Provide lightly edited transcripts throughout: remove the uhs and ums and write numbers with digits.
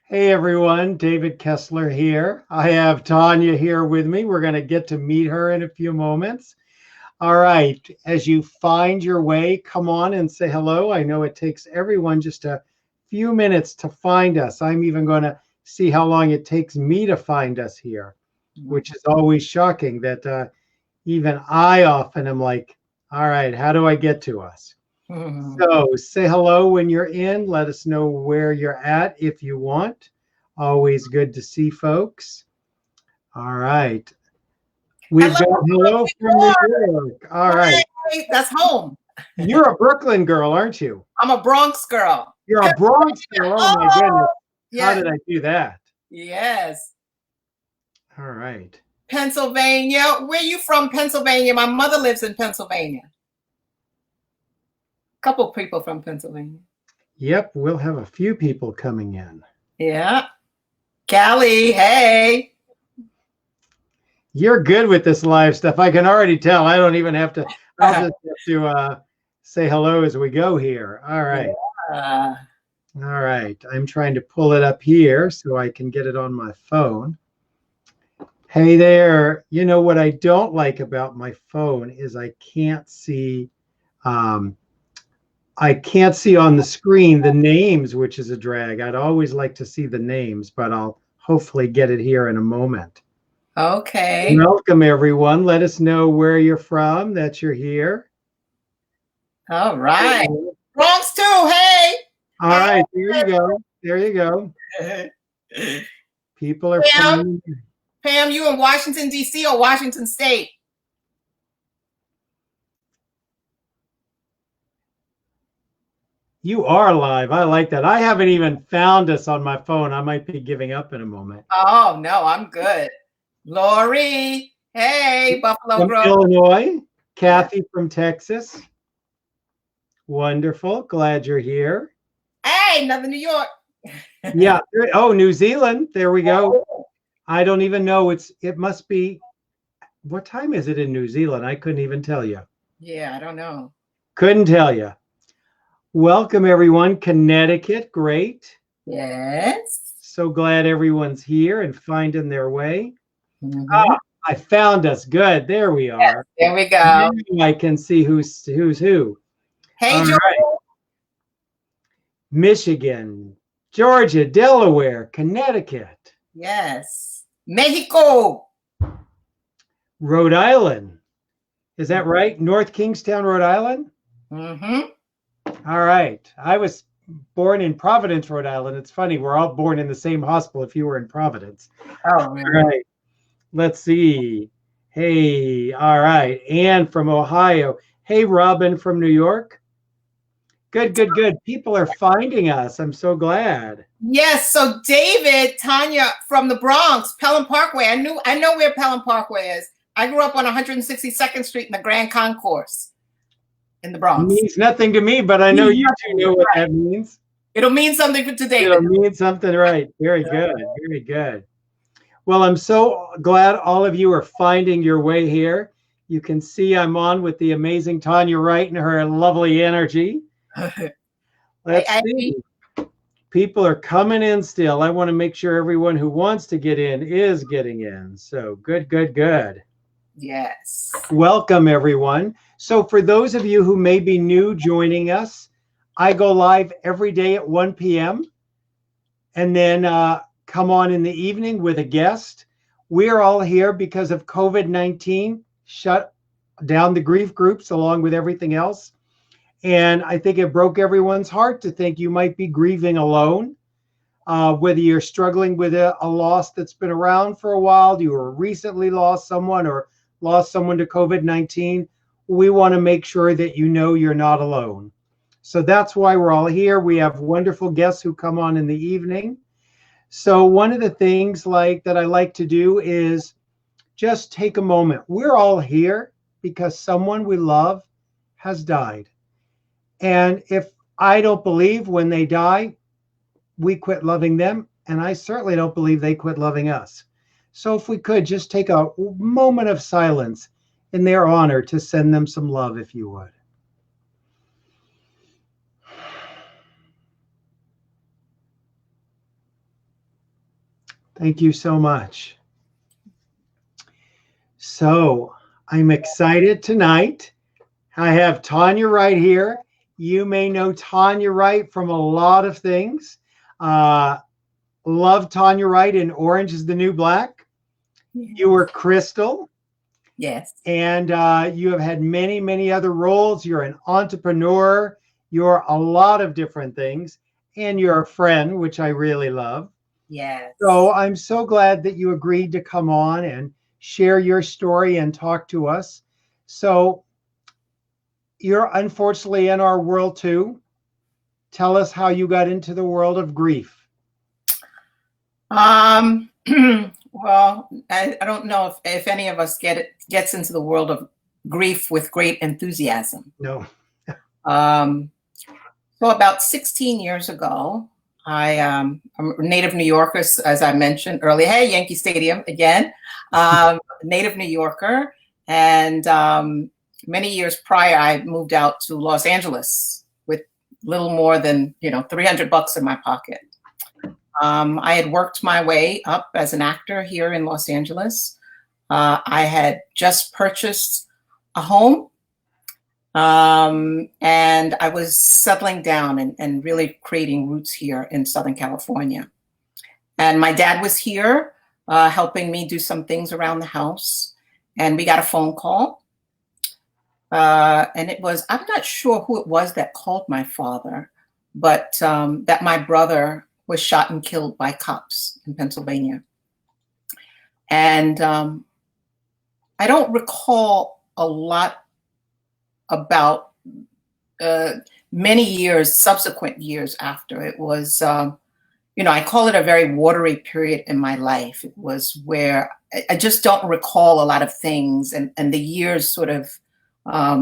Hey everyone, David Kessler here. I have Tanya here with me. We're going to get to meet her in a few moments. All right, as you find your way, come on and say hello. I know it takes everyone just a few minutes to find us. I'm even going to see how long it takes me to find us here, which is always shocking that even I often am like, all right, how do I get to us? So say hello when you're in. Let us know where you're at if you want. Always good to see folks. All right. We've got hello from New York. All right. Hey, that's home. You're a Brooklyn girl, aren't you? I'm a Bronx girl. You're a Bronx girl. Oh my goodness. How did I do that? Yes. All right. Pennsylvania. Where you from, Pennsylvania? My mother lives in Pennsylvania. A couple people from Pennsylvania. Yep, we'll have a few people coming in. Yeah. Callie, hey. You're good with this live stuff. I can already tell. I don't even have to. I'll just have to say hello as we go here. All right. All right. I'm trying to pull it up here so I can get it on my phone. Hey there. You know what I don't like about my phone is I can't see on the screen the names, which is a drag. I'd always like to see the names, but I'll hopefully get it here in a moment. Okay. Welcome, everyone. Let us know where you're from, that you're here. All right. Bronx too, hey. All right, there you go. There you go. People are finding. Pam, you in Washington, D.C. or Washington State? You are live. I like that. I haven't even found us on my phone. I might be giving up in a moment. Oh, no, I'm good. Lori, hey, Buffalo from Grove. Illinois. Kathy from Texas. Wonderful. Glad you're here. Hey, another New York. Yeah. Oh, New Zealand. There we go. I don't even know. It must be. What time is it in New Zealand? I couldn't even tell you. Yeah, I don't know. Couldn't tell you. Welcome, everyone. Connecticut. Great. Yes. So glad everyone's here and finding their way. Ah, I found us. Good. There we are. There we go. Now I can see who's who. Hey, All right. Michigan, Georgia, Delaware, Connecticut. Yes. Mexico. Rhode Island. Is that right? North Kingstown, Rhode Island? Mm-hmm. All right. I was born in Providence, Rhode Island. It's funny. We're all born in the same hospital if you were in Providence. Oh, man. All right. Let's see. Hey, all right. Ann from Ohio. Hey, Robin from New York. Good, good, good. People are finding us. I'm so glad. Yes. So David, Tanya from the Bronx, Pelham Parkway. I know where Pelham Parkway is. I grew up on 162nd Street in the Grand Concourse in the Bronx. It means nothing to me, but I know you two know what that means. It'll mean something to David. It'll mean something, right? Very good. Very good. Well, I'm so glad all of you are finding your way here. You can see I'm on with the amazing Tanya Wright and her lovely energy. Let's see. People are coming in still. I want to make sure everyone who wants to get in is getting in. So good, good, good. Yes. Welcome, everyone. So for those of you who may be new joining us, I go live every day at 1 p.m. and then come on in the evening with a guest. We're all here because of COVID-19 shut down the grief groups along with everything else. And I think it broke everyone's heart to think you might be grieving alone, whether you're struggling with a loss that's been around for a while, you were recently lost someone or lost someone to COVID-19. We want to make sure that you know you're not alone. So that's why we're all here. We have wonderful guests who come on in the evening. So one of the things that I like to do is just take a moment. We're all here because someone we love has died. And if I don't believe when they die, we quit loving them. And I certainly don't believe they quit loving us. So if we could just take a moment of silence in their honor to send them some love, if you would. Thank you so much. So I'm excited tonight. I have Tanya Wright here. You may know Tanya Wright from a lot of things. Love Tanya Wright in Orange is the New Black. You were Crystal. Yes. And you have had many, many other roles. You're an entrepreneur. You're a lot of different things. And you're a friend, which I really love. Yes. So I'm so glad that you agreed to come on and share your story and talk to us. So you're unfortunately in our world too. Tell us how you got into the world of grief. Well, I don't know if any of us gets into the world of grief with great enthusiasm. No. So about 16 years ago, I'm a native New Yorker, as I mentioned earlier. Hey, Yankee Stadium again. Native New Yorker. And many years prior, I moved out to Los Angeles with little more than, $300 in my pocket. I had worked my way up as an actor here in Los Angeles. I had just purchased a home, and I was settling down and really creating roots here in Southern California. And my dad was here helping me do some things around the house. And we got a phone call. And it was, I'm not sure who it was that called my father, but that my brother was shot and killed by cops in Pennsylvania. And I don't recall a lot about many years, subsequent years after. It was, I call it a very watery period in my life. It was where I just don't recall a lot of things, and the years sort of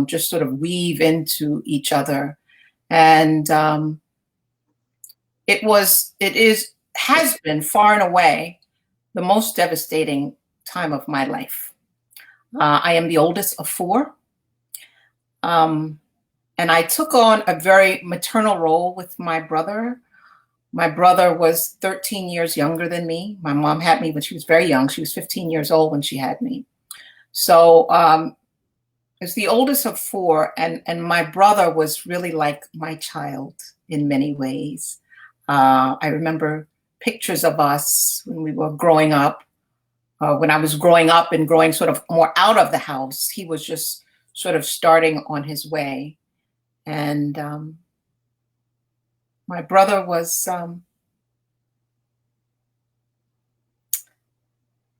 just sort of weave into each other. And has been far and away the most devastating time of my life. I am the oldest of four. And I took on a very maternal role with my brother. My brother was 13 years younger than me. My mom had me when she was very young. She was 15 years old when she had me. So as the oldest of four, and my brother was really like my child in many ways. I remember pictures of us when we were growing up. When I was growing up and growing sort of more out of the house, he was just sort of starting on his way. And my brother was,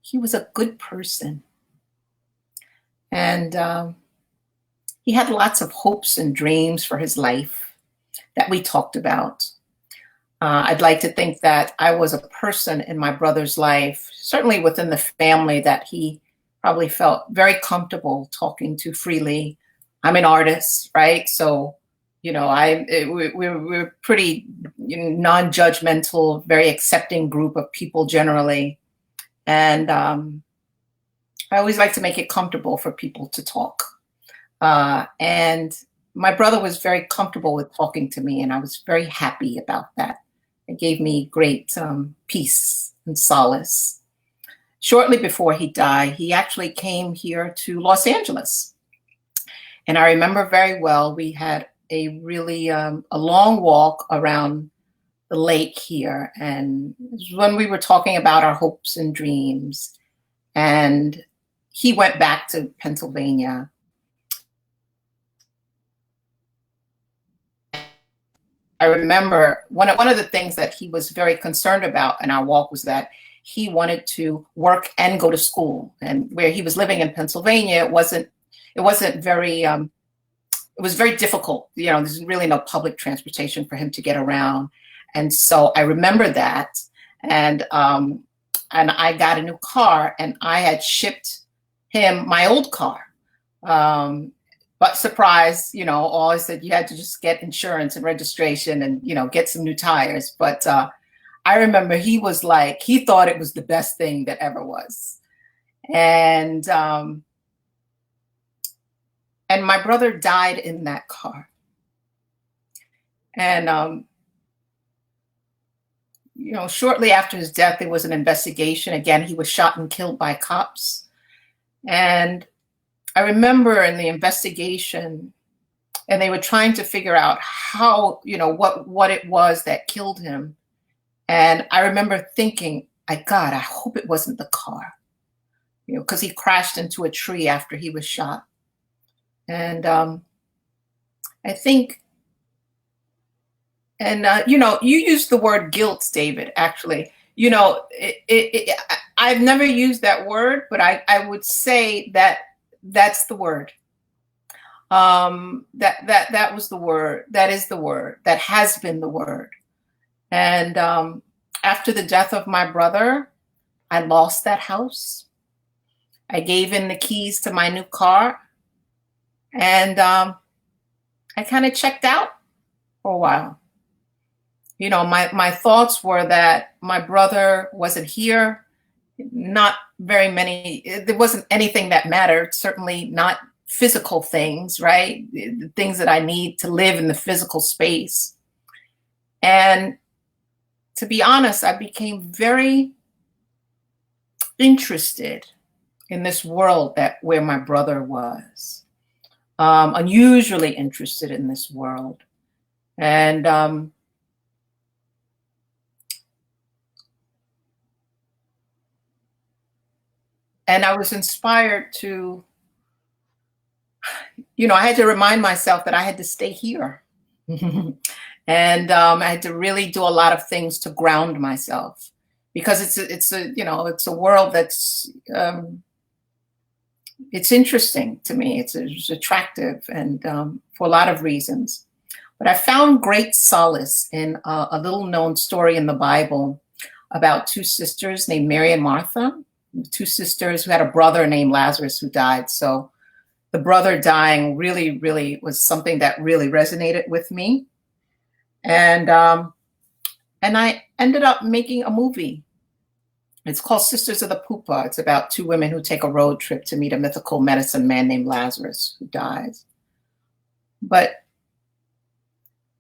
he was a good person. And he had lots of hopes and dreams for his life that we talked about. I'd like to think that I was a person in my brother's life, certainly within the family, that he probably felt very comfortable talking to freely. I'm an artist, right? So, we're pretty non-judgmental, very accepting group of people generally. And I always like to make it comfortable for people to talk. And my brother was very comfortable with talking to me, and I was very happy about that. It gave me great peace and solace. Shortly before he died, he actually came here to Los Angeles. And I remember very well, we had a really a long walk around the lake here. And it was when we were talking about our hopes and dreams. And he went back to Pennsylvania. I remember one of the things that he was very concerned about in our walk was that he wanted to work and go to school. And where he was living in Pennsylvania, it wasn't very, it was very difficult. There's really no public transportation for him to get around. And so I remember that. And I got a new car, and I had shipped him my old car. But surprise, all I said, you had to just get insurance and registration and, get some new tires. But I remember he was like, he thought it was the best thing that ever was. And my brother died in that car. And shortly after his death, there was an investigation. Again, he was shot and killed by cops. And I remember in the investigation, and they were trying to figure out how, what it was that killed him. And I remember thinking, God, I hope it wasn't the car, because he crashed into a tree after he was shot. And I think, and you used the word guilt, David, actually. I've never used that word, but I would say that that's the word. That was the word. That is the word. That has been the word. And after the death of my brother, I lost that house. I gave in the keys to my new car, and I kind of checked out for a while. My thoughts were that my brother wasn't here. Not very many. There wasn't anything that mattered. Certainly not physical things, right? The things that I need to live in the physical space. And to be honest, I became very interested in this world where my brother was. Unusually interested in this world. And I was inspired to, I had to remind myself that I had to stay here. And I had to really do a lot of things to ground myself, because it's a world that's, it's interesting to me. It's attractive, and for a lot of reasons. But I found great solace in a little known story in the Bible about two sisters named Mary and Martha, two sisters who had a brother named Lazarus who died. So the brother dying really, really was something that really resonated with me. And I ended up making a movie. It's called Sisters of the Pupa. It's about two women who take a road trip to meet a mythical medicine man named Lazarus who dies. But,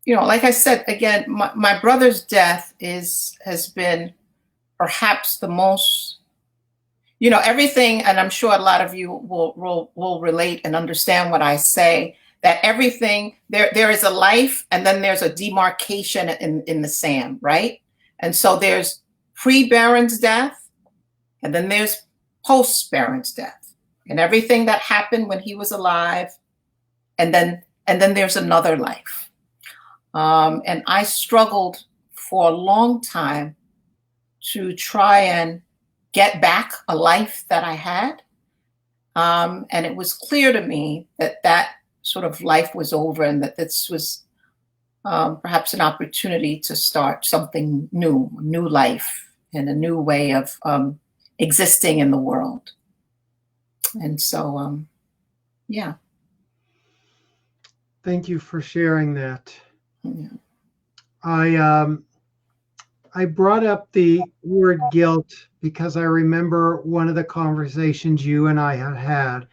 like I said, again, my brother's death has been perhaps the most, everything, and I'm sure a lot of you will relate and understand what I say, that everything, there is a life, and then there's a demarcation in the sand, right? And so there's pre-Baron's death, and then there's post-Baron's death, and everything that happened when he was alive, and then there's another life. And I struggled for a long time to try and get back a life that I had. And it was clear to me that sort of life was over, and that this was perhaps an opportunity to start something new, a new life, and a new way of existing in the world. And so, yeah. Thank you for sharing that. Yeah. I brought up the word guilt because I remember one of the conversations you and I had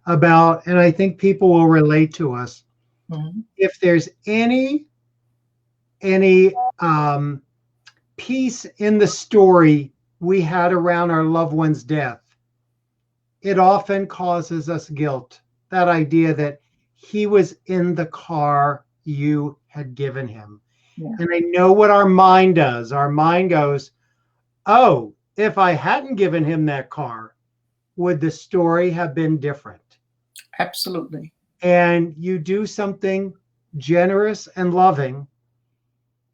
about, and I think people will relate to us. Mm-hmm. If there's any piece in the story we had around our loved one's death, it often causes us guilt. That idea that he was in the car you had given him. Yeah. And I know what our mind does. Our mind goes, oh, if I hadn't given him that car, would the story have been different? Absolutely. And you do something generous and loving,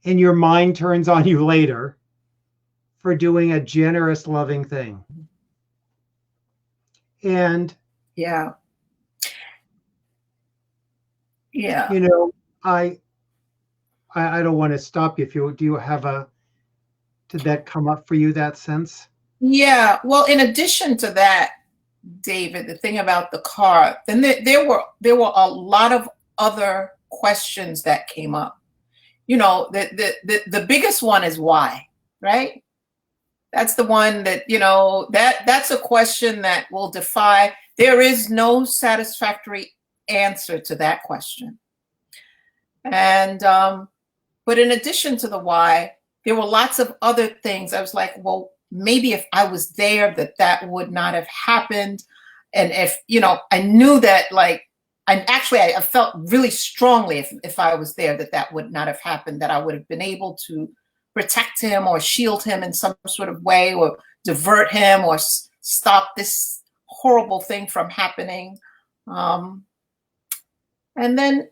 and your mind turns on you later for doing a generous, loving thing. And yeah. I don't want to stop you. Do you have did that come up for you, that sense? Yeah. Well, in addition to that, David, the thing about the car, then there were a lot of other questions that came up. The biggest one is why, right? That's the one that, that's a question that will defy. There is no satisfactory answer to that question. And, but in addition to the why, there were lots of other things. I was like, well, maybe if I was there, that would not have happened. And if, I knew that, like, and actually I felt really strongly if I was there, that would not have happened, that I would have been able to protect him or shield him in some sort of way, or divert him, or stop this horrible thing from happening. And then,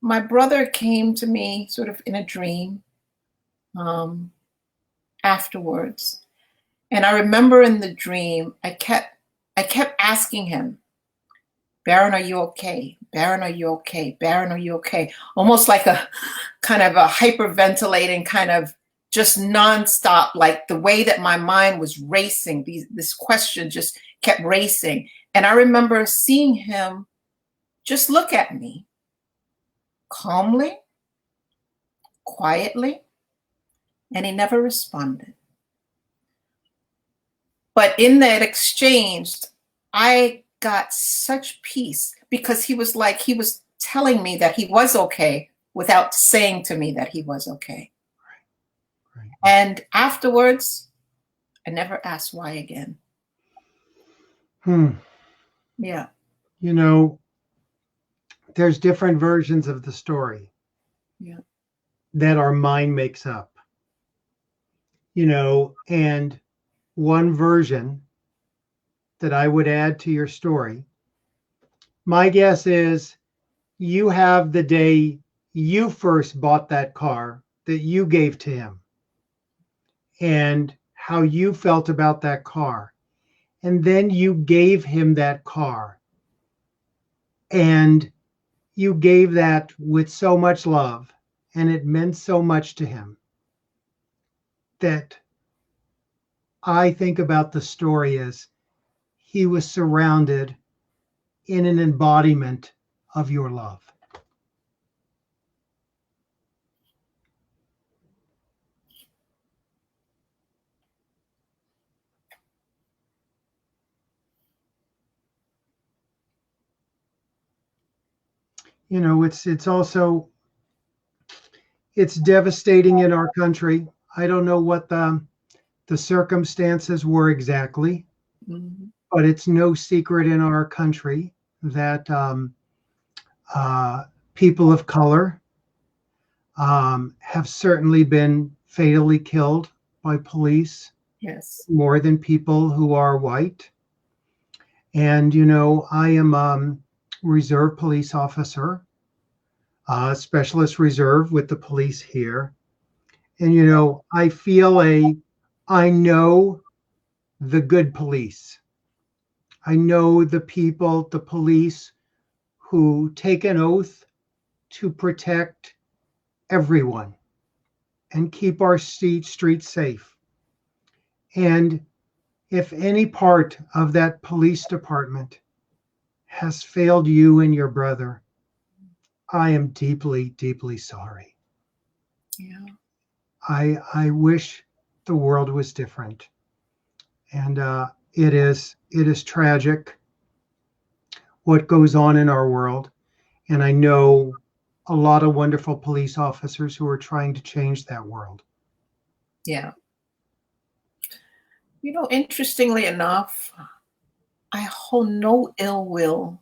my brother came to me sort of in a dream afterwards. And I remember in the dream, I kept asking him, Baron, are you okay? Baron, are you okay? Baron, are you okay? Almost like a kind of a hyperventilating, kind of just nonstop, like the way that my mind was racing. This question just kept racing. And I remember seeing him just look at me calmly, quietly, and he never responded. But in that exchange, I got such peace, because he was telling me that he was okay without saying to me that he was okay. Right. And afterwards, I never asked why again. Yeah. There's different versions of the story. Yeah. That our mind makes up. And one version that I would add to your story, my guess is you have the day you first bought that car that you gave to him, and how you felt about that car. And then you gave him that car, and you gave that with so much love, and it meant so much to him, that I think about the story as he was surrounded in an embodiment of your love. It's also, it's devastating in our country. I don't know what the circumstances were exactly, but it's no secret in our country that people of color have certainly been fatally killed by police. Yes. More than people who are white. And, I am reserve police officer, specialist reserve with the police here. And, I know the good police. I know the people, the police who take an oath to protect everyone and keep our streets safe. And if any part of that police department has failed you and your brother, I am deeply, deeply sorry. Yeah. I wish the world was different. And it is tragic what goes on in our world. And I know a lot of wonderful police officers who are trying to change that world. Yeah. Interestingly enough, I hold no ill will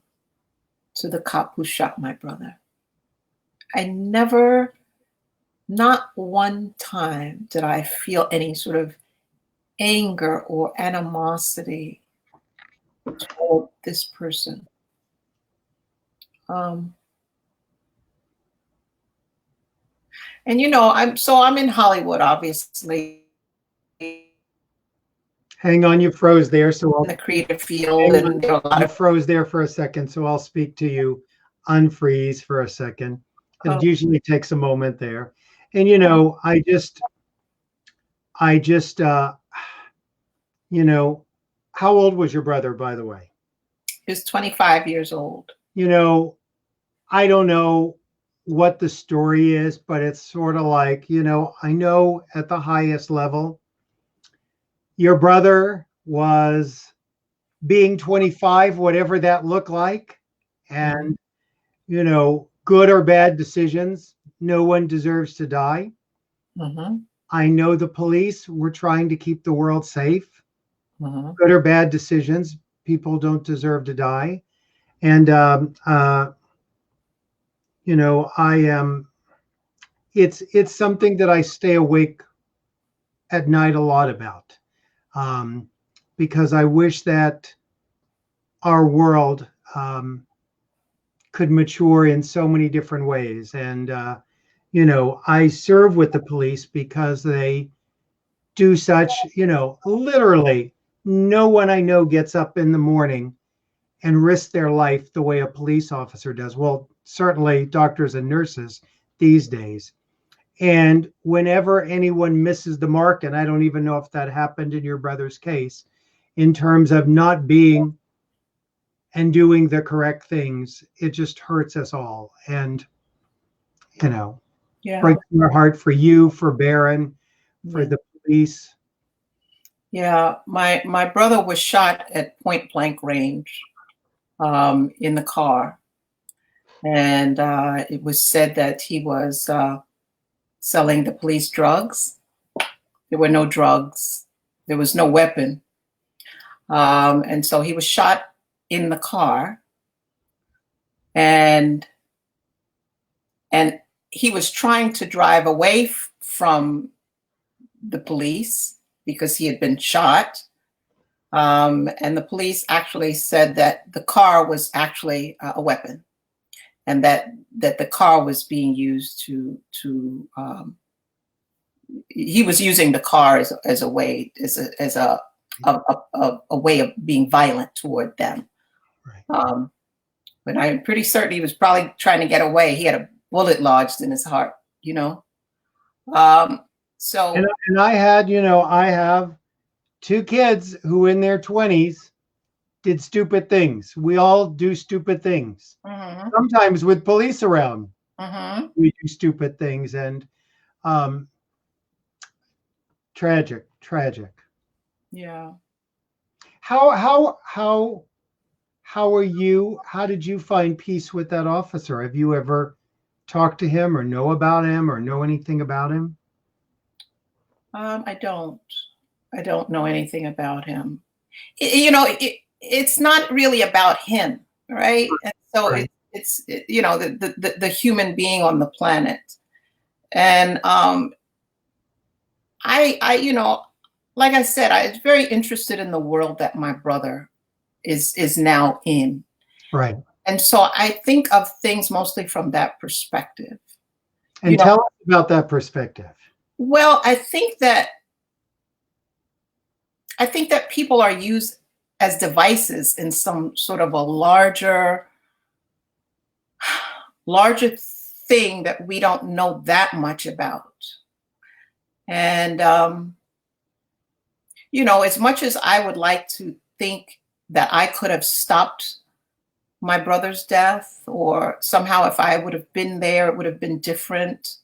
to the cop who shot my brother. I never, not one time, did I feel any sort of anger or animosity toward this person. And I'm in Hollywood, obviously. Hang on, you froze there. So in the creative field, and you froze there for a second. So I'll speak to you. Unfreeze for a second. It usually takes a moment there. And I just how old was your brother, by the way? He was 25 years old. I don't know what the story is, but it's sort of like, I know at the highest level, your brother was being 25, whatever that looked like. And, good or bad decisions, no one deserves to die. Mm-hmm. I know the police were trying to keep the world safe. Mm-hmm. Good or bad decisions. People don't deserve to die. And, I am, it's something that I stay awake at night a lot about, um, because I wish that our world could mature in so many different ways. And, I serve with the police because they do such, literally no one I know gets up in the morning and risks their life the way a police officer does. Well, certainly doctors and nurses these days. And whenever anyone misses the mark, and I don't even know if that happened in your brother's case, in terms of not being and doing the correct things, it just hurts us all. And, Yeah. breaks my heart for you, for Barron, for Yeah. the police. Yeah. My brother was shot at point blank range in the car. And it was said that he was selling the police drugs. There were no drugs. There was no weapon. And so he was shot in the car. And he was trying to drive away from the police because he had been shot. And the police actually said that the car was actually a weapon, and that the car was being used to he was using the car as a way as a way of being violent toward them. Right. But I'm pretty certain he was probably trying to get away. He had a bullet lodged in his heart, So And I had, I have two kids who in their 20s did stupid things. We all do stupid things. mm-hmm, Sometimes with police around, mm-hmm, we do stupid things. And tragic. yeah. How are you? How did you find peace with that officer? Have you ever talked to him or know about him or know anything about him? I don't know anything about him. It's not really about him, right? And so Right. the human being on the planet. And I like I said, I was very interested in the world that my brother is now in. Right. And so I think of things mostly from that perspective. And tell us about that perspective. Well, I think that people are used as devices in some sort of a larger thing that we don't know that much about. And as much as I would like to think that I could have stopped my brother's death, or somehow if I would have been there, it would have been different.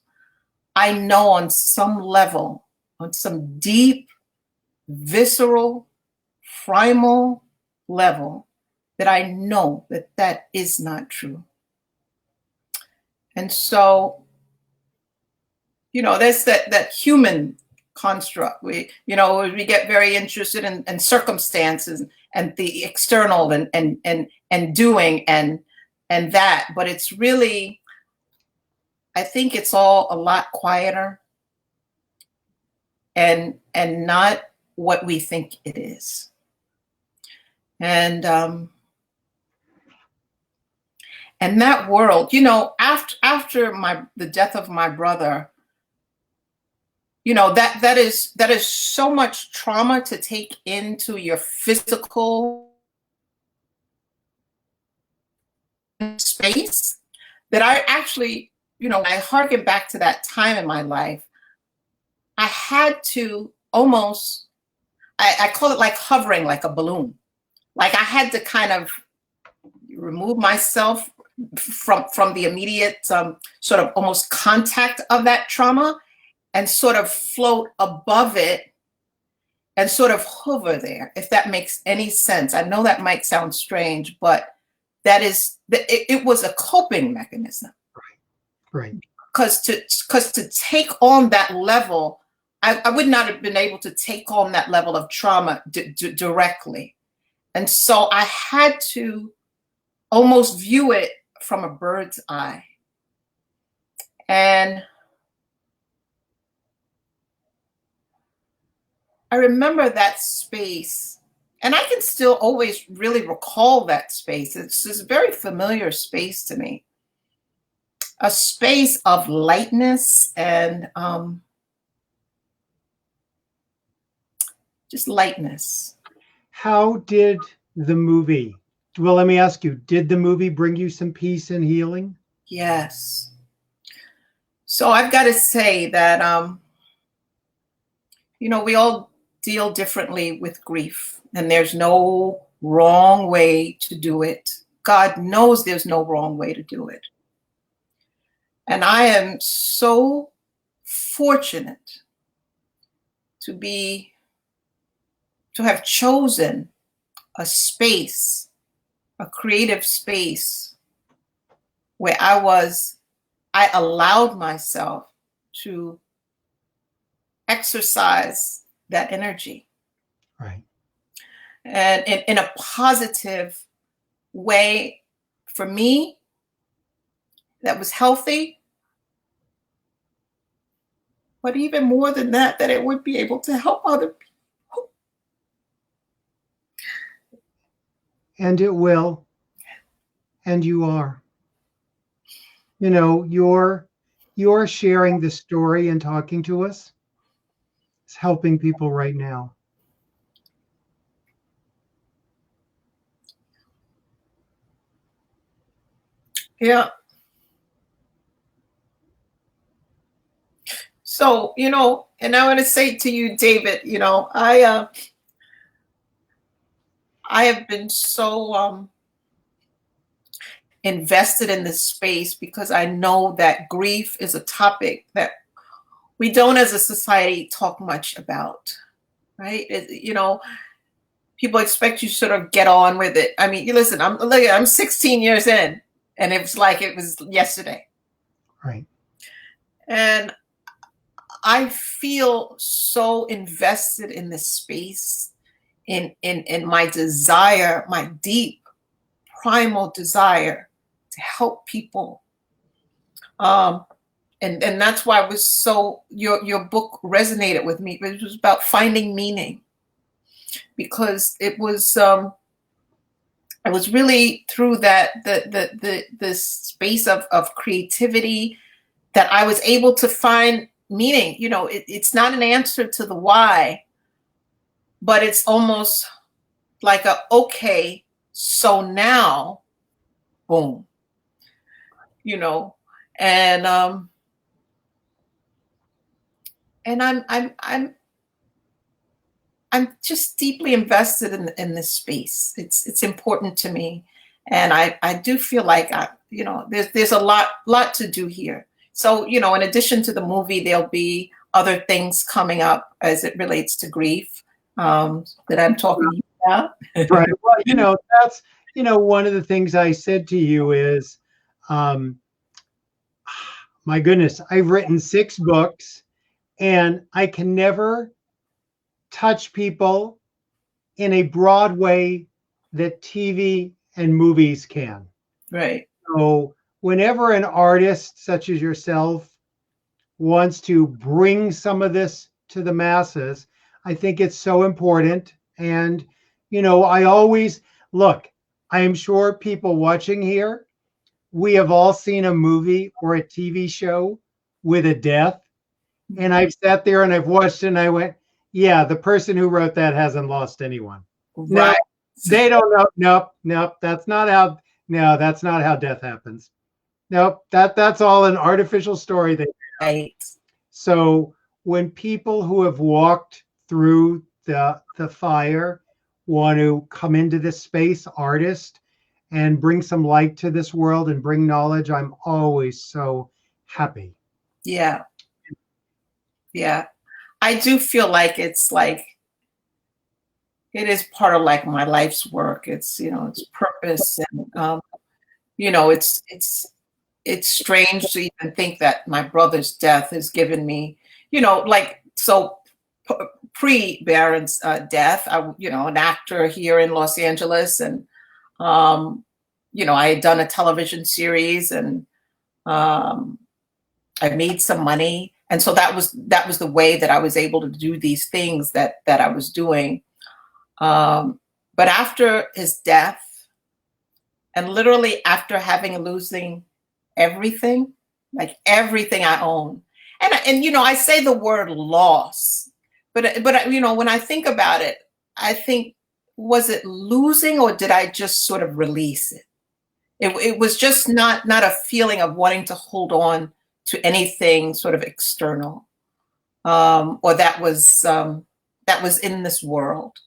I know on some level, on some deep, visceral, primal level, that I know that is not true. And so, there's that human construct. We get very interested in circumstances and the external and doing and that, but it's really, I think it's all a lot quieter and not what we think it is. And that world, after the death of my brother, that is so much trauma to take into your physical space that I actually, I harken back to that time in my life. I had to almost, I call it like hovering like a balloon. Like I had to kind of remove myself from the immediate sort of almost contact of that trauma and sort of float above it and sort of hover there, if that makes any sense. I know that might sound strange, but it was a coping mechanism. Right. because to take on that level, I would not have been able to take on that level of trauma directly. And so I had to almost view it from a bird's eye. And I remember that space, and I can still always really recall that space. It's this very familiar space to me, a space of lightness and just lightness. How did the movie, well, let me ask you, did the movie bring you some peace and healing? Yes. So I've got to say that, we all deal differently with grief, and there's no wrong way to do it. God knows there's no wrong way to do it. And I am so fortunate to have chosen a space, a creative space, where I allowed myself to exercise that energy. Right. And in a positive way for me that was healthy. But even more than that it would be able to help other people. And it will. And you are. You're sharing the story and talking to us. It's helping people right now. Yeah. So, and I want to say to you, David, I have been so invested in this space because I know that grief is a topic that we don't as a society talk much about, right? People expect you to sort of get on with it. I mean, listen, I'm 16 years in, and it was like it was yesterday. Right. And I feel so invested in this space, in my desire, my deep primal desire to help people. And that's why it was so, your book resonated with me. It was about finding meaning, because it was really through that the space of creativity that I was able to find meaning. It's not an answer to the why, but it's almost like okay, so now, boom, and I'm just deeply invested in this space. It's important to me, and I do feel like there's a lot to do here. So in addition to the movie, there'll be other things coming up as it relates to grief that I'm talking about. Right. Well, that's one of the things I said to you is, my goodness, I've written 6 books, and I can never touch people in a broad way that TV and movies can. Right. So whenever an artist such as yourself wants to bring some of this to the masses, I think it's so important. And, I always look, I am sure people watching here, we have all seen a movie or a TV show with a death. And I've sat there and I've watched it and I went, yeah, the person who wrote that hasn't lost anyone. Right. No, they don't know. Nope. That's not how death happens. Nope. That's all an artificial story. Right. So when people who have walked through the fire want to come into this space, artist, and bring some light to this world and bring knowledge, I'm always so happy. Yeah. Yeah. I do feel like it's like, it is part of like my life's work. It's, it's purpose, and, it's strange to even think that my brother's death has given me, like, so pre-Baron's death, an actor here in Los Angeles, and I had done a television series, and I made some money, and so that was the way that I was able to do these things that I was doing. But after his death, and literally after losing everything, like everything I own, and I say the word loss, but when I think about it, I think, was it losing, or did I just sort of release it? It was just not a feeling of wanting to hold on to anything sort of external, or that was in this world.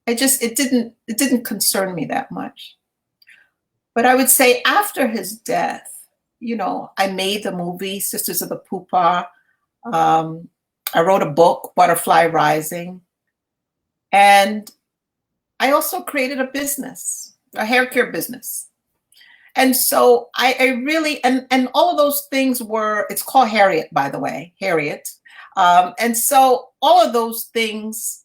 It didn't concern me that much. But I would say after his death, I made the movie Sisters of the Pupa. I wrote a book, Butterfly Rising, and I also created a business, a hair care business. And so I really, and all of those things it's called Harriet, by the way, Harriet. And so all of those things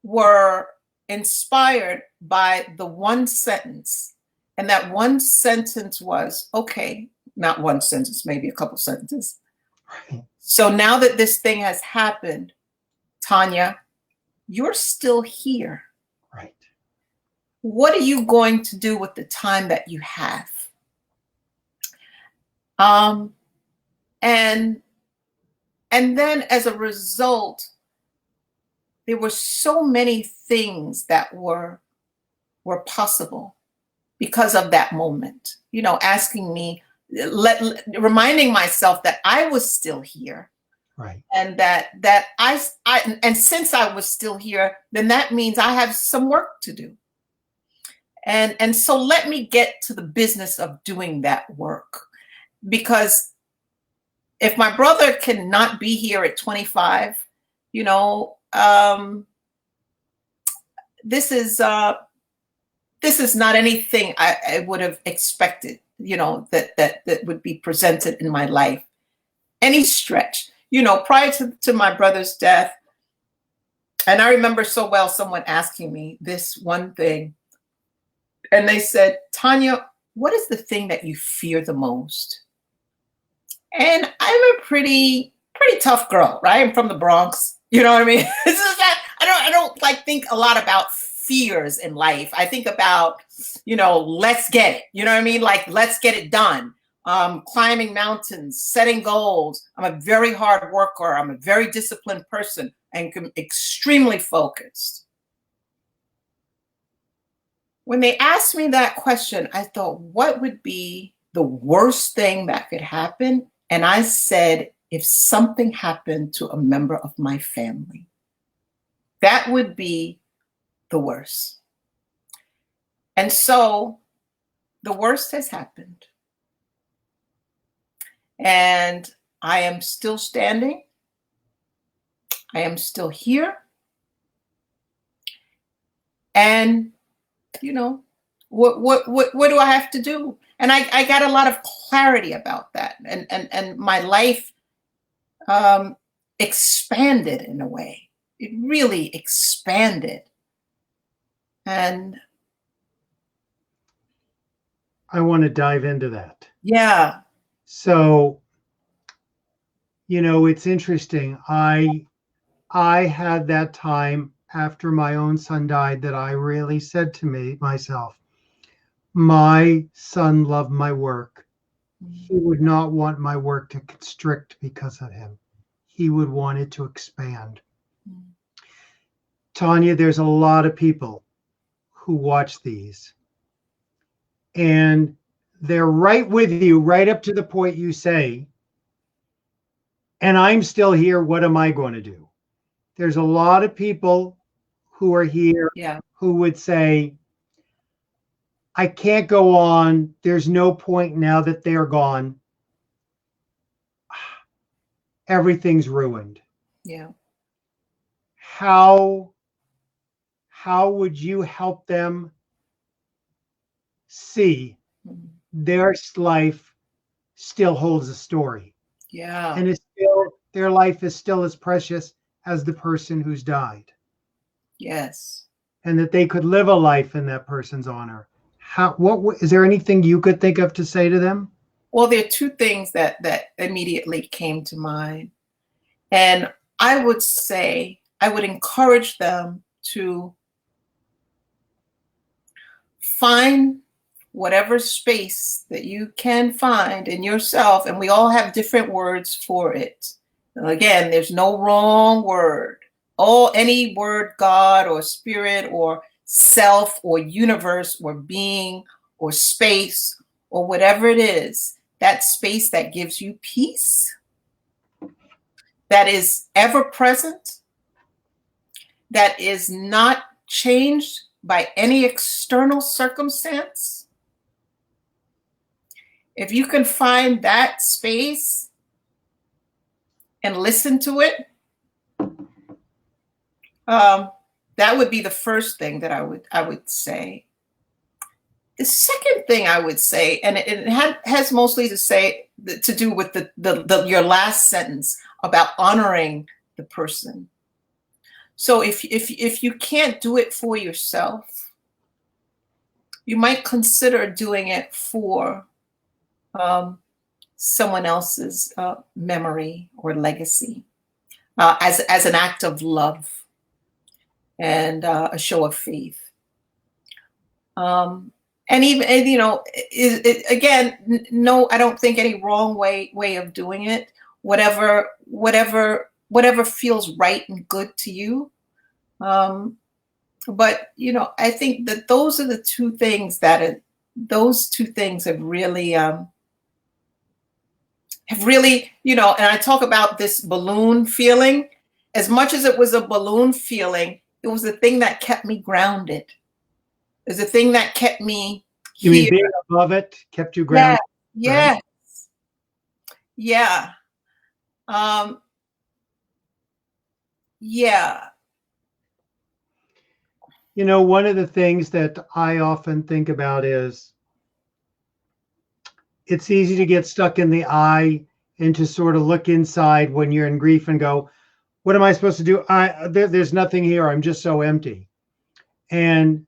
were inspired by the one sentence. And that one sentence was, okay, not one sentence, maybe a couple sentences. Right. So now that this thing has happened, Tanya, you're still here. Right. What are you going to do with the time that you have? And then as a result, there were so many things that were possible because of that moment, asking me, reminding myself that I was still here. Right. And that I and since I was still here, then that means I have some work to do. And so let me get to the business of doing that work. Because if my brother cannot be here at 25, this is not anything I would have expected, that would be presented in my life. Any stretch, prior to my brother's death. And I remember so well someone asking me this one thing. And they said, Tanya, what is the thing that you fear the most? And I'm a pretty tough girl, right? I'm from the Bronx. You know what I mean? I don't think a lot about fears in life. I think about, let's get it. You know what I mean? Like, let's get it done. Climbing mountains, setting goals. I'm a very hard worker. I'm a very disciplined person and extremely focused. When they asked me that question, I thought, what would be the worst thing that could happen? And I said, if something happened to a member of my family, that would be the worst. And so the worst has happened. And I am still standing. I am still here. And what do I have to do? And I got a lot of clarity about that. And my life expanded in a way. It really expanded. And I want to dive into that. Yeah. So, it's interesting. I had that time after my own son died that I really said to myself, my son loved my work. He would not want my work to constrict because of him. He would want it to expand. Tanya, there's a lot of people who watch these, and they're right with you, right up to the point you say, and I'm still here. What am I going to do? There's a lot of people who are here who would say, I can't go on. There's no point now that they're gone. Everything's ruined. Yeah. How would you help them see their life still holds a story. Yeah. And their life is still as precious as the person who's died. Yes. And that they could live a life in that person's honor. What is there anything you could think of to say to them? Well, there are two things that immediately came to mind. And I would say, I would encourage them to find whatever space that you can find in yourself, and we all have different words for it. And again, there's no wrong word. Any word, God or spirit or self or universe or being or space or whatever it is, that space that gives you peace, that is ever present, that is not changed by any external circumstance. If you can find that space and listen to it, that would be the first thing that I would say. The second thing I would say, and it has mostly to do with your last sentence about honoring the person. So if you can't do it for yourself, you might consider doing it for someone else's memory or legacy, as an act of love and a show of faith. And even, you know, again, no, I don't think any wrong way of doing it. Whatever feels right and good to you. But you know, I think that those are the two things those two things have really, you know. And I talk about this balloon feeling. As much as it was a balloon feeling, it was the thing that kept me grounded. Is the thing that kept me here. You mean being above it kept you grounded? Yeah. Yeah. Yeah. You know, one of the things that I often think about is it's easy to get stuck in the I and to sort of look inside when you're in grief and go, what am I supposed to do? There's nothing here. I'm just so empty. And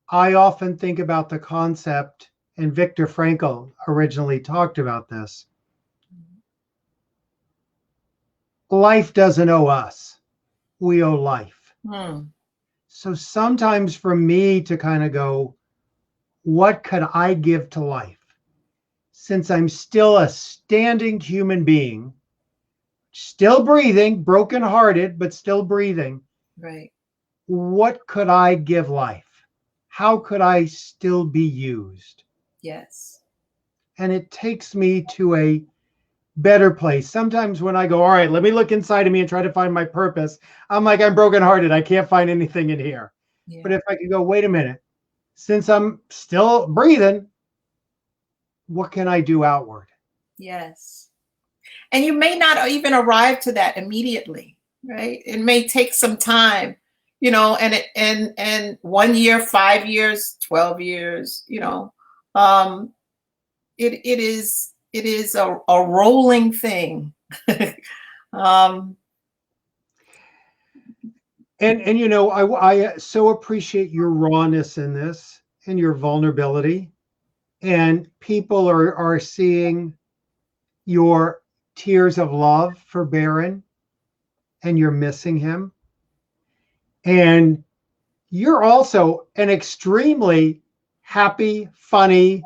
I often think about the concept, and Viktor Frankl originally talked about this. Life doesn't owe us. We owe life. So sometimes for me to kind of go, what could I give to life? Since I'm still a standing human being, still breathing, brokenhearted, but still breathing. Right. What could I give life? How could I still be used? Yes. And it takes me to a better place. Sometimes when I go, all right, let me look inside of me and try to find my purpose, I'm like, I'm brokenhearted. I can't find anything in here. Yeah. But if I could go, wait a minute, since I'm still breathing, what can I do outward? Yes. And you may not even arrive to that immediately, right? It may take some time, you know, and 1 year, 5 years, 12 years, you know, it is a rolling thing. And you know, I so appreciate your rawness in this and your vulnerability, and people are seeing your tears of love for Barron, and you're missing him. And you're also an extremely happy, funny,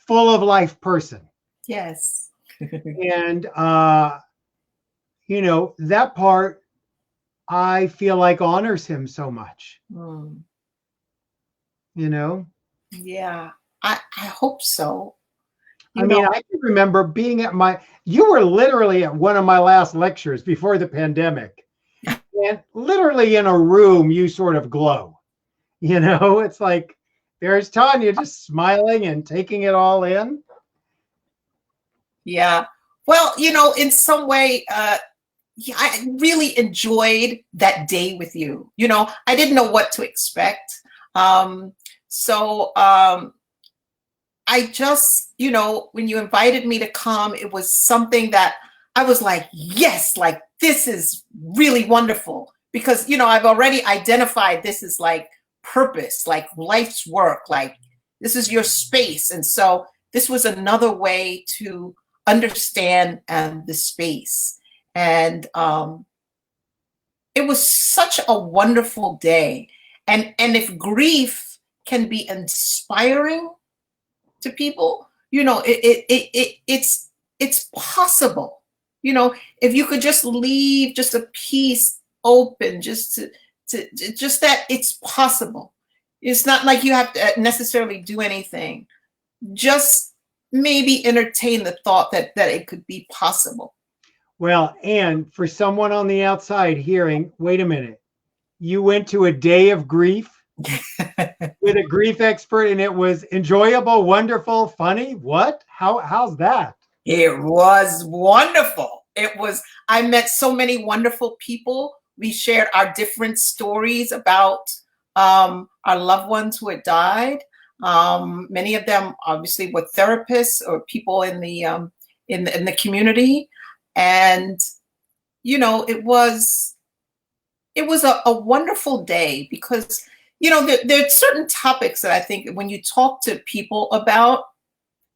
full of life person. Yes. And, you know, that part I feel like honors him so much. You know? Yeah, I hope so. I mean, I can remember being at you were literally at one of my last lectures before the pandemic. And literally in a room, you sort of glow. You know, it's like there's Tanya just smiling and taking it all in. Yeah. Well, you know, in some way, yeah, I really enjoyed that day with you. You know, I didn't know what to expect. So I I just, you know, when you invited me to come, it was something that I was like, yes, like this is really wonderful, because, you know, I've already identified this as like purpose, like life's work, like this is your space. And so this was another way to understand the space. And it was such a wonderful day. And if grief can be inspiring to people, you know, it's possible. You know, if you could just leave just a piece open, just to just that it's possible. It's not like you have to necessarily do anything. Just maybe entertain the thought that it could be possible. Well, and for someone on the outside hearing, wait a minute, you went to a day of grief with a grief expert and it was enjoyable, wonderful, funny. What? How's that? It was wonderful. It was, I met so many wonderful people. We shared our different stories about our loved ones who had died. Many of them obviously were therapists or people in the community. And, you know, it was a wonderful day because, you know, there are certain topics that I think when you talk to people about,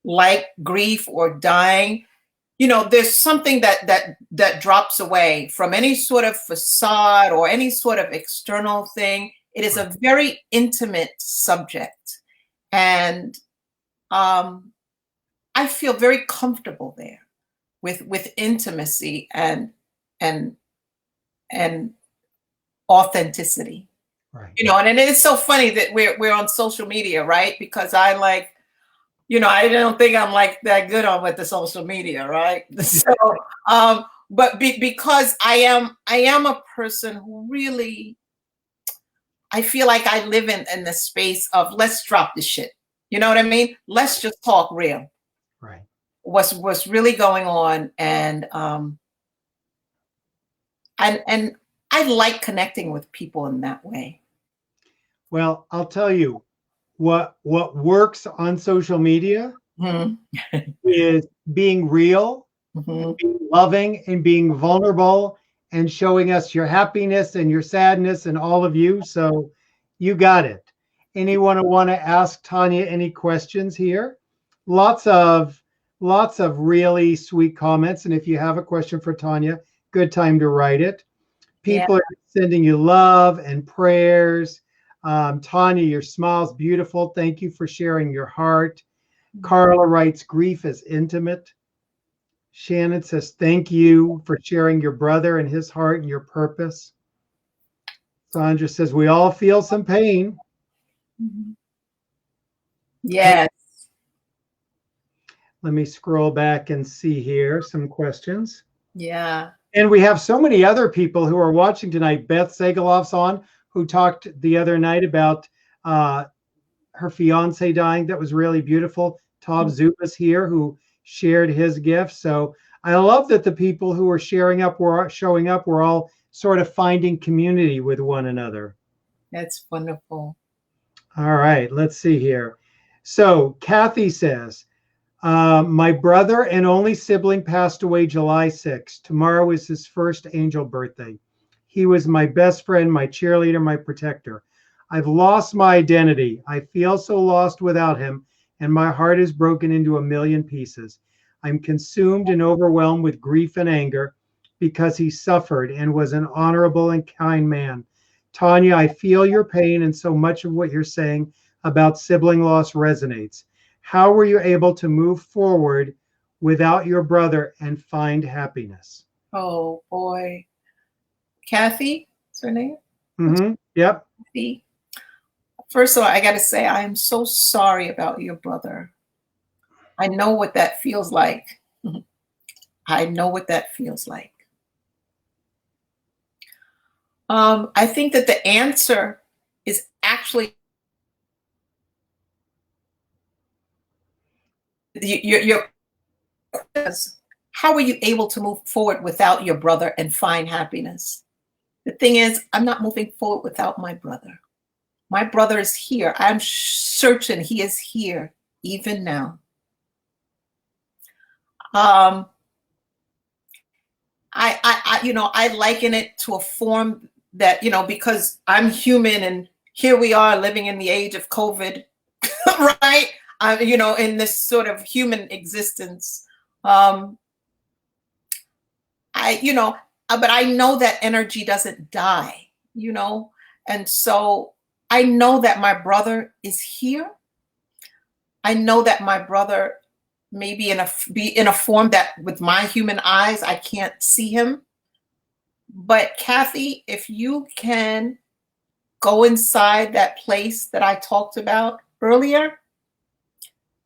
like grief or dying, you know, there's something that drops away from any sort of facade or any sort of external thing. It is a very intimate subject. And I feel very comfortable there with intimacy and authenticity. Right. You know, and it's so funny that we're on social media, right? Because I like, you know, I don't think I'm like that good on with the social media, right? So, but because I am a person who really, I feel like I live in the space of let's drop the shit. You know what I mean? Let's just talk real. Right. What's really going on, and I like connecting with people in that way. Well, I'll tell you what works on social media is being real, being loving, and being vulnerable, and showing us your happiness and your sadness and all of you. So you got it. Anyone want to ask Tanya any questions here? Lots of really sweet comments. And if you have a question for Tanya, good time to write it. People are sending you love and prayers. Tanya, your smile's beautiful. Thank you for sharing your heart. Carla writes, grief is intimate. Shannon says, thank you for sharing your brother and his heart and your purpose. Sandra says, we all feel some pain. Yes. Let me scroll back and see here some questions. Yeah. And we have so many other people who are watching tonight. Beth Segeloff's on, who talked the other night about her fiance dying. That was really beautiful. Tom Zupa's here, who shared his gift. So I love that the people who are showing up, we're all sort of finding community with one another. That's wonderful. All right, let's see here. So Kathy says, my brother and only sibling passed away July 6th. Tomorrow is his first angel birthday. He was my best friend, my cheerleader, my protector. I've lost my identity. I feel so lost without him, and my heart is broken into a million pieces. I'm consumed and overwhelmed with grief and anger because he suffered and was an honorable and kind man. Tanya, I feel your pain, and so much of what you're saying about sibling loss resonates. How were you able to move forward without your brother and find happiness? Oh, boy. Kathy, is her name? Mm-hmm. Yep. Kathy. First of all, I got to say, I am so sorry about your brother. I know what that feels like. I know what that feels like. I think that the answer is actually your how were you able to move forward without your brother and find happiness? The thing is, I'm not moving forward without my brother. My brother is here. I'm certain he is here. even now. I liken it to a form that, because I'm human and here we are living in the age of COVID, right? In this sort of human existence. But I know that energy doesn't die, and so I know that my brother is here. I know that my brother may be in a form that with my human eyes, I can't see him. But Kathy, if you can go inside that place that I talked about earlier,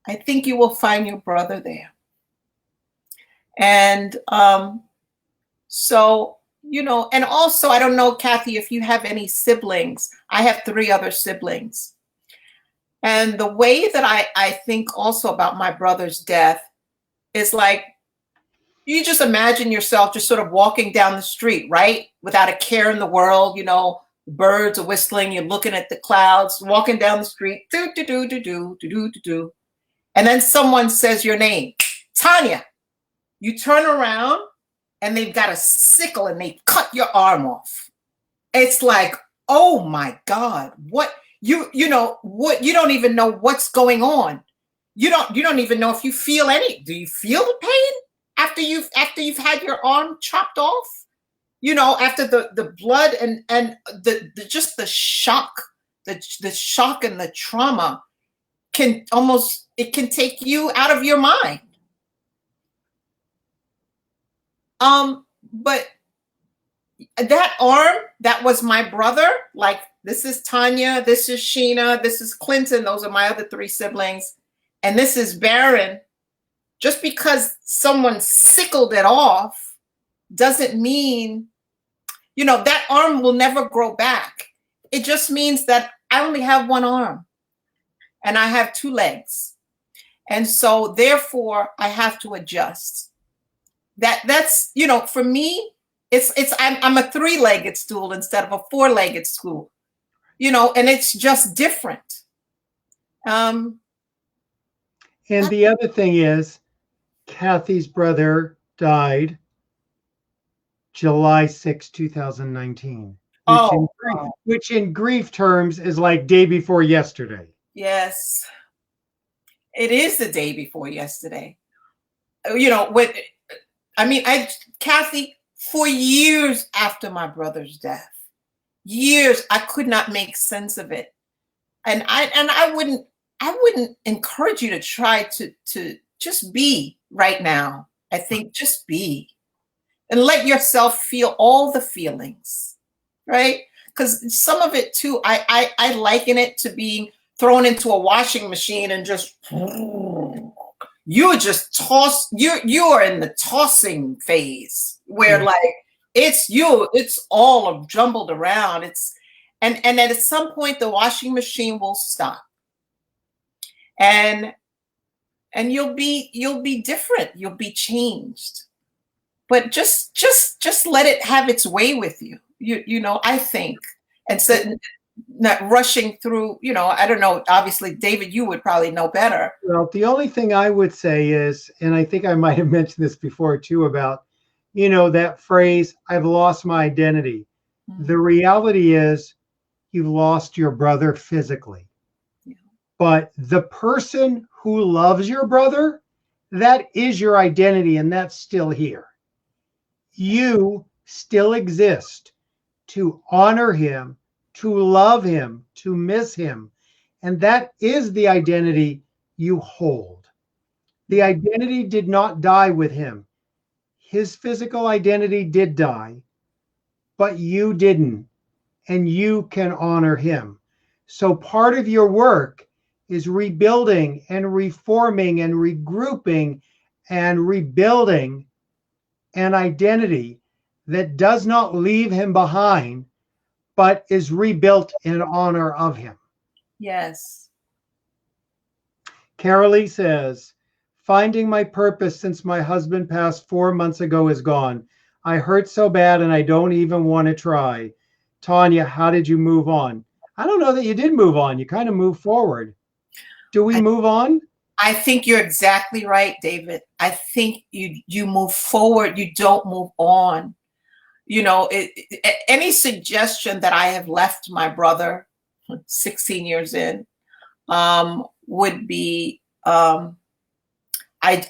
I think you will find your brother there. And so, and also, I don't know, Kathy, if you have any siblings. I have 3 other siblings. And the way that I think also about my brother's death is like, you just imagine yourself just sort of walking down the street, right? Without a care in the world, birds are whistling, you're looking at the clouds, walking down the street, do, do, do, do, do, do, do, do, do. And then someone says your name, Tanya. You turn around and they've got a sickle and they cut your arm off. It's like, oh my God, what you don't even know what's going on. You don't even know if you feel do you feel the pain after you've had your arm chopped off? After the blood and the just the shock, the shock and the trauma can take you out of your mind. But that arm, that was my brother. Like, this is Tanya, this is Sheena, this is Clinton. Those are my other 3 siblings. And this is Baron. Just because someone sickled it off doesn't mean, that arm will never grow back. It just means that I only have 1 arm and I have 2 legs. And so therefore I have to adjust. That's, for me, I'm a 3-legged stool instead of a 4-legged stool, and it's just different. And the other thing is, Kathy's brother died July 6, 2019, which in grief terms is like day before yesterday. Yes, it is the day before yesterday. Kathy, for years after my brother's death, I could not make sense of it. And I wouldn't encourage you to try to just be right now. I think just be and let yourself feel all the feelings, right? Because some of it too, I liken it to being thrown into a washing machine and just you're just you are in the tossing phase where like it's all jumbled around. And at some point the washing machine will stop. And you'll be different. You'll be changed. But just let it have its way with you. I think. And so not rushing through, I don't know, obviously, David, you would probably know better. Well, the only thing I would say is, and I think I might have mentioned this before too, about, that phrase, I've lost my identity. Mm-hmm. The reality is you've lost your brother physically. Yeah. But the person who loves your brother, that is your identity, and that's still here. You still exist to honor him, to love him, to miss him. And that is the identity you hold. The identity did not die with him. His physical identity did die, but you didn't, and you can honor him. So part of your work is rebuilding and reforming and regrouping and rebuilding an identity that does not leave him behind, but is rebuilt in honor of him. Yes. Carolee says, finding my purpose since my husband passed 4 months ago is gone. I hurt so bad and I don't even want to try. Tanya, how did you move on? I don't know that you did move on. You kind of moved forward. Do we move on? I think you're exactly right, David. I think you move forward, you don't move on. You know, any suggestion that I have left my brother 16 years in would be I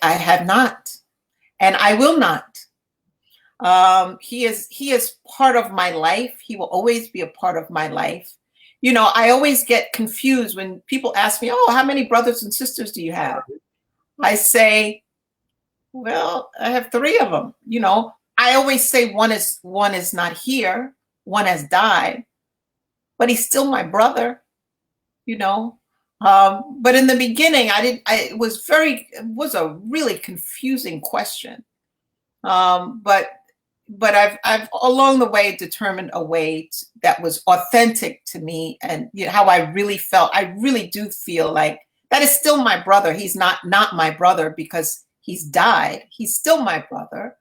have not, and I will not. He is part of my life. He will always be a part of my life. You know, I always get confused when people ask me, "Oh, how many brothers and sisters do you have?" I say, "Well, I have 3 of them." You know, I always say one is not here, one has died, but he's still my brother. You know, but in the beginning, it was a really confusing question. But I've along the way determined a way that was authentic to me, and you know, how I really felt. I really do feel like that is still my brother. He's not my brother because he's died. He's still my brother,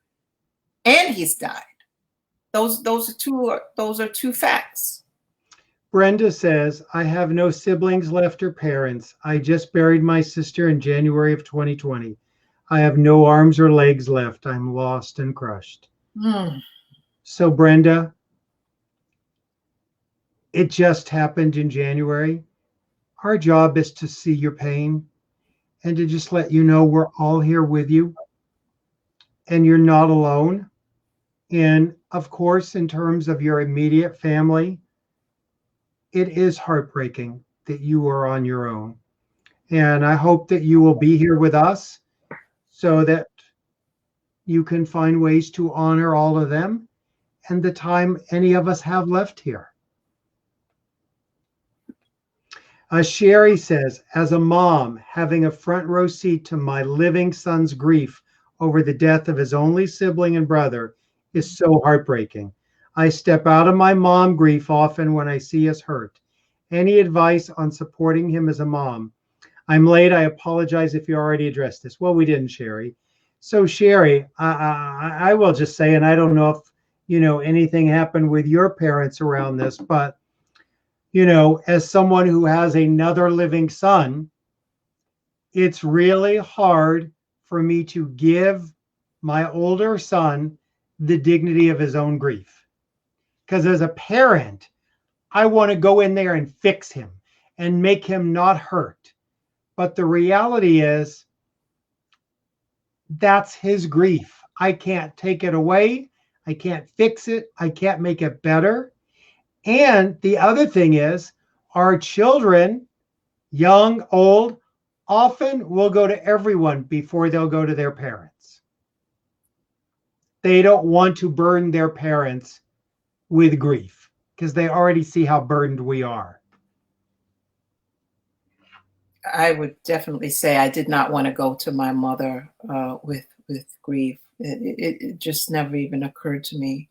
and he's died. Those are two facts. Brenda says, I have no siblings left or parents. I just buried my sister in January of 2020. I have no arms or legs left. I'm lost and crushed. So, Brenda, it just happened in January. Our job is to see your pain and to just let you know we're all here with you and you're not alone. And of course, in terms of your immediate family, it is heartbreaking that you are on your own. And I hope that you will be here with us so that you can find ways to honor all of them and the time any of us have left here. Sherry says, as a mom, having a front row seat to my living son's grief over the death of his only sibling and brother is so heartbreaking. I step out of my mom grief often when I see us hurt. Any advice on supporting him as a mom? I'm late. I apologize if you already addressed this. Well, we didn't, Sherry. So, Sherry, I will just say, and I don't know if, you know, anything happened with your parents around this, but, you know, as someone who has another living son, it's really hard for me to give my older son the dignity of his own grief. Because as a parent, I want to go in there and fix him and make him not hurt. But the reality is, that's his grief. I can't take it away. I can't fix it. I can't make it better. And the other thing is, our children, young, old, often will go to everyone before they'll go to their parents. They don't want to burden their parents with grief because they already see how burdened we are. I would definitely say I did not want to go to my mother with grief. It just never even occurred to me.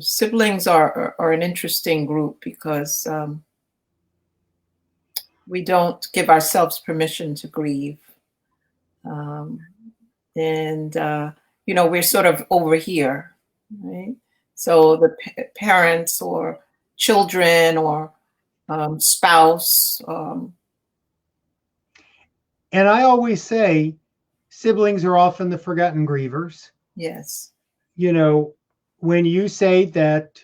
Siblings are an interesting group because we don't give ourselves permission to grieve. And you know, we're sort of over here, right? So the parents or children or spouse. And I always say siblings are often the forgotten grievers. Yes. You know, when you say that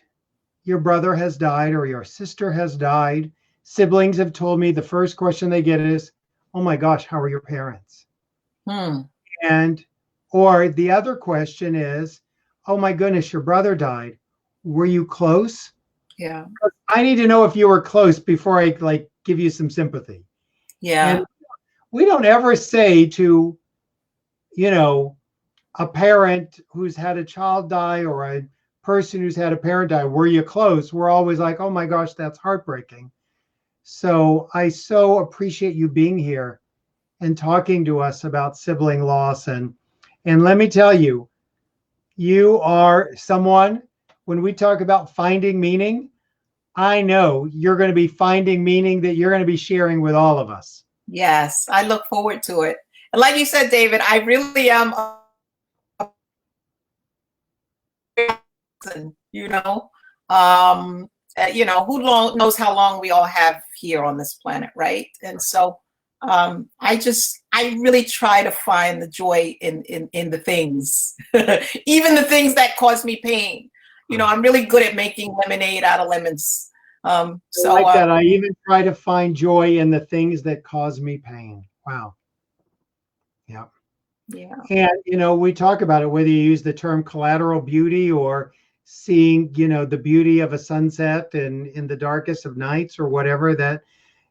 your brother has died or your sister has died, siblings have told me the first question they get is, oh my gosh, how are your parents? And, or the other question is, oh my goodness, your brother died. Were you close? Yeah. I need to know if you were close before I like give you some sympathy. Yeah. And we don't ever say to, you know, a parent who's had a child die or a person who's had a parent die, were you close? We're always like, oh my gosh, that's heartbreaking. So I so appreciate you being here and talking to us about sibling loss. And let me tell you, you are someone, when we talk about finding meaning, I know you're going to be finding meaning that you're going to be sharing with all of us. Yes, I look forward to it. And like you said, David, I really am, you know, who knows how long we all have here on this planet, right? And so I really try to find the joy in the things, even the things that cause me pain. I'm really good at making lemonade out of lemons. I like that. I even try to find joy in the things that cause me pain. Wow. Yeah. Yeah. And, we talk about it, whether you use the term collateral beauty or seeing, the beauty of a sunset and in the darkest of nights or whatever, that,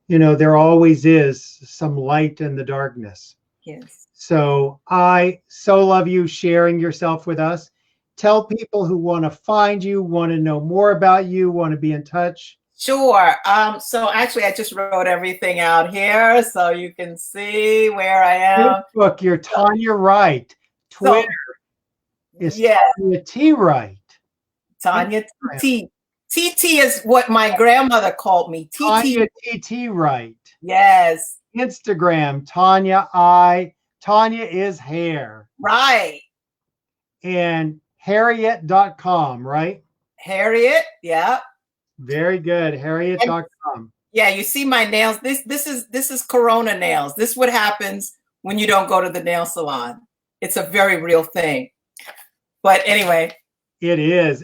there always is some light in the darkness. Yes. So I so love you sharing yourself with us. Tell people who want to find you, want to know more about you, want to be in touch. Sure. So actually, I just wrote everything out here so you can see where I am. Facebook, you're Tanya Wright. Twitter is Tanya T. Wright. Tanya T. TT is what my grandmother called me. Tanya T. Wright. Yes. Instagram, Tanya I. Tanya is hair. Right. And Harriet.com, right? Harriet, yeah. Very good. Harriet.com. Yeah, you see my nails. This is Corona nails. This is what happens when you don't go to the nail salon. It's a very real thing. But anyway. It is.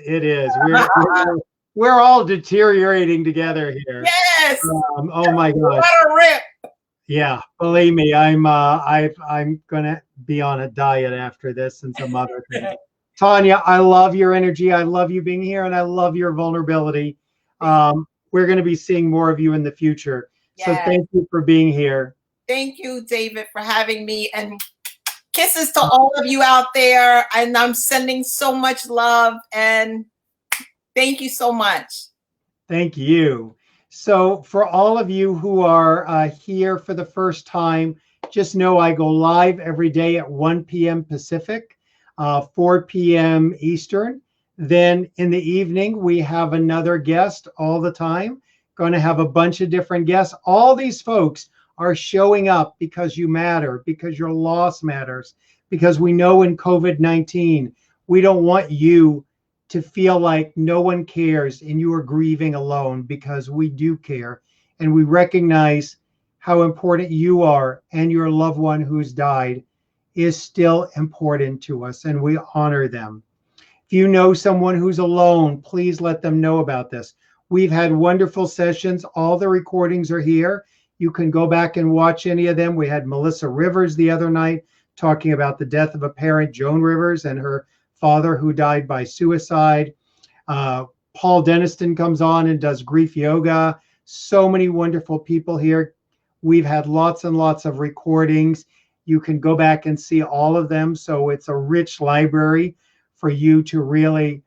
We're all deteriorating together here. Yes. Oh my gosh. What a rip. Yeah, believe me, I'm gonna be on a diet after this and some other things. Tanya, I love your energy. I love you being here, and I love your vulnerability. We're going to be seeing more of you in the future. Yes. So thank you for being here. Thank you, David, for having me, and kisses to all of you out there. And I'm sending so much love, and thank you so much. Thank you. So for all of you who are here for the first time, just know I go live every day at 1 p.m. Pacific, 4 p.m. Eastern. Then in the evening, we have another guest all the time. Going to have a bunch of different guests. All these folks are showing up because you matter, because your loss matters, because we know in COVID-19, we don't want you to feel like no one cares and you are grieving alone, because we do care. And we recognize how important you are, and your loved one who's died is still important to us, and we honor them. If you know someone who's alone, please let them know about this. We've had wonderful sessions. All the recordings are here. You can go back and watch any of them. We had Melissa Rivers the other night talking about the death of a parent, Joan Rivers, and her father who died by suicide. Paul Denniston comes on and does grief yoga. So many wonderful people here. We've had lots and lots of recordings. You can go back and see all of them. So it's a rich library for you to really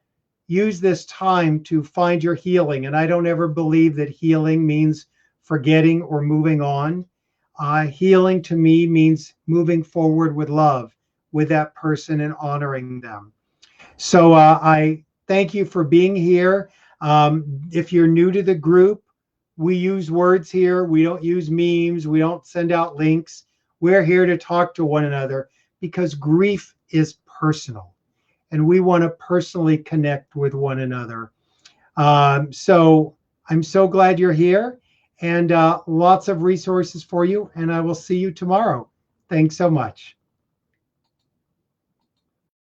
use this time to find your healing. And I don't ever believe that healing means forgetting or moving on. Healing to me means moving forward with love with that person and honoring them. So I thank you for being here. If you're new to the group, we use words here. We don't use memes. We don't send out links. We're here to talk to one another because grief is personal, and we want to personally connect with one another. So I'm so glad you're here, and lots of resources for you, and I will see you tomorrow. Thanks so much.